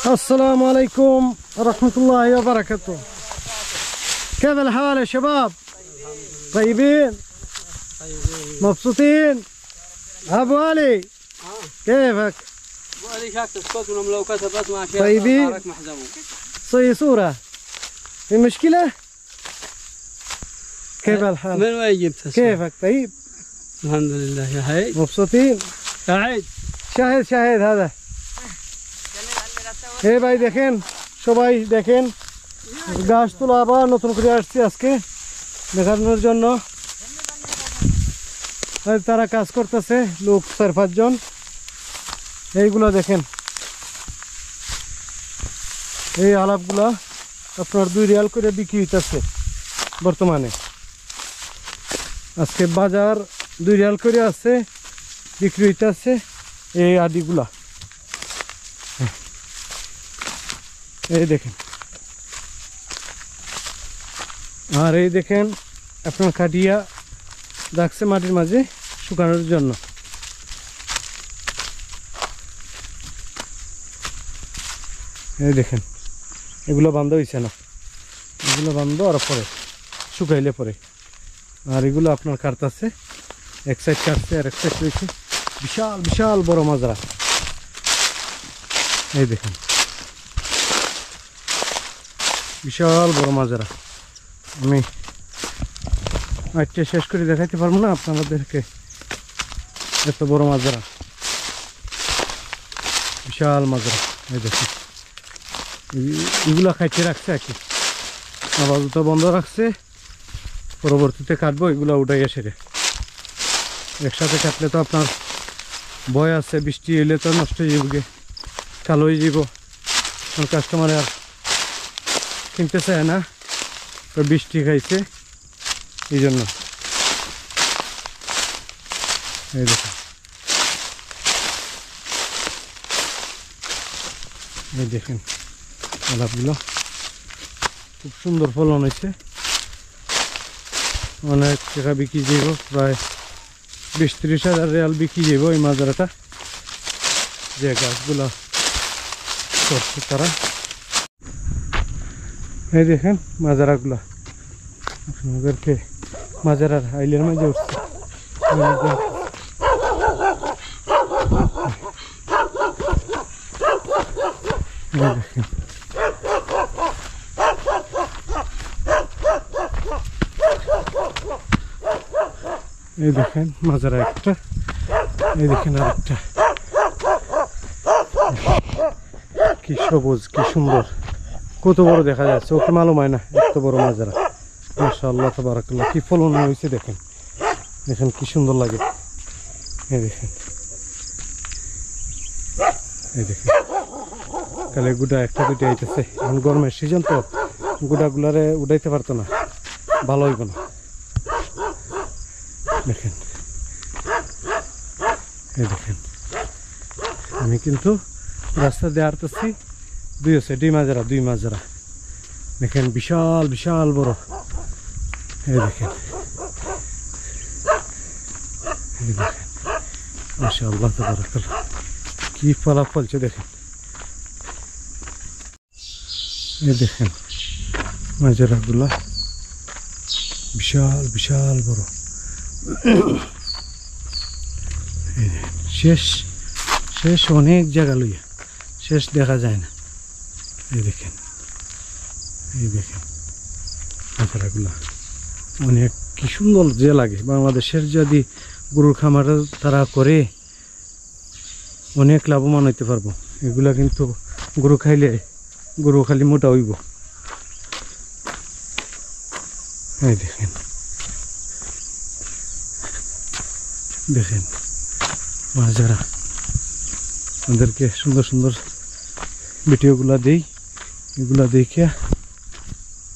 السلام عليكم ورحمة الله وبركاته. كيف الحال يا شباب؟ طيبين؟ مبسوطين؟ أبو علي كيفك؟ أبو علي شاك تسكت ونملوكات بس مع شيء طيبين؟ صي صورة في مشكلة؟ كيف الحال؟ من وين جبت؟ كيفك طيب؟ الحمد لله يا حي. مبسوطين؟ يا عيد شاهد هذا এই ভাই দেখেন সবাই দেখেন গাছ তোলা আবার নতুন করে আসছে আজকে দেখানোর জন্য তারা কাজ করতেছে লোক 4-5 জন এইগুলো দেখেন এই আলাপগুলা আপনার 2 রিয়াল করে বিক্রি হইতেছে বর্তমানে আজকে বাজার 2 রিয়াল করে আছে বিক্রি হইতেছে এই আদিগুলা এই দেখেন আর এই দেখেন আপনার কাটিয়া রাখছে মাটির মাঝে শুকানোর জন্য এই দেখেন এগুলো বান্ধ হইছে না এগুলো বান্ধ আর পরে শুকাইলে পরে আর এগুলো আপনার কাটতেছে এক সাইড কাটছে আর এক সাইড রয়েছে বিশাল বিশাল বড় মাজরা এই দেখেন বিশাল বড় মাজরা আমি আজকে শেষ করে দেখাইতে পারবো না আপনাদেরকে এত বড় মাজরা বিশাল মাজরা এই দেখুন এগুলা খাইতে রাখছে আর কি আপাতত বন্ধ রাখছে পরবর্তীতে কাটবো এগুলা উঠাই এসে একসাথে কাটলে তো আপনার ভয় আছে বৃষ্টি এলে তো নষ্ট হয়ে যাবে কালো হয়ে যাব কাস্টমারে আর কিনতে চায় না তো বৃষ্টি খাইছে এই জন্য এই দেখুন এই দেখেন আলাপগুলো খুব সুন্দর ফলন হয়েছে অনেক টাকা বিক্রি যাব প্রায় 20-30 হাজার রিয়াল বিক্রি যাব এই মাজরাটা যে গাছগুলো করছে তারা এই দেখেন মাজারাগুলা আপনাদেরকে মাজারার আইলের মাঝে উঠছে দেখেন এই দেখেন মাজারা একটা এই দেখেন আর একটা কি সবুজ কি সুন্দর কত বড় দেখা যাচ্ছে ওকে মালুম হয় না এত বড় মাজরা মাশাআল্লাহ তাবারাকাল্লাহ কি ফলন হয়েছে দেখেন দেখেন কি সুন্দর লাগে এই দেখেন তাহলে গুড়া একটা দুইটা আইতেছে এখন গরমের সিজন তো গুড়াগুলারে উঠাইতে পারতো না ভালো হইব না দেখেন এই দেখেন আমি কিন্তু রাস্তা দিয়ে আসতেছি দুই মাজরা দেখেন বিশাল বিশাল বড় এই দেখেন মাশাআল্লাহ তাবারাকাল্লাহ কি ফলন ফলছে দেখেন এই দেখেন মাজরাগুলা বিশাল বিশাল বড় শেষ অনেক জায়গা লইয়া শেষ দেখা যায় না এই দেখেন মাজরাগুলা অনেক কি সুন্দর যে লাগে বাংলাদেশের যদি গরুর খামার তারা করে অনেক লাভবান হইতে পারবো এগুলা কিন্তু গরু খাইলে গরু খালি মোটা হইব এই দেখেন মাজরা আমাদেরকে সুন্দর সুন্দর ভিডিওগুলা দেই এগুলা দেখে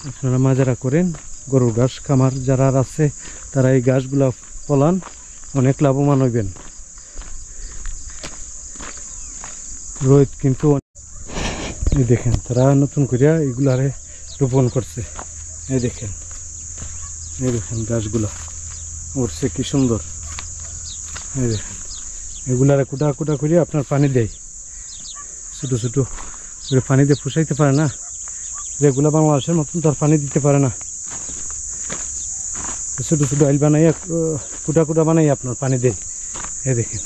আপনারা মাজরা করেন গরুর ঘাস খামার যারা আছে তারা এই ঘাসগুলা ফলান অনেক লাভবান হইবেন রোহিত কিন্তু এই দেখেন তারা নতুন করিয়া এগুলারে রোপণ করছে এই দেখেন গাছগুলা উঠছে কি সুন্দর এই দেখেন এগুলারে কুটা কুটা করিয়া আপনার পানি দেয় ছোটো ছোটো পানিতে পুষাইতে পারে না, যেগুলো বাংলাদেশের মতন তার পানি দিতে পারে না, ছোটো ছোটো আইল বানাইয়া কুটা কুটা বানাইয়া আপনার পানি দেয়। এই দেখেন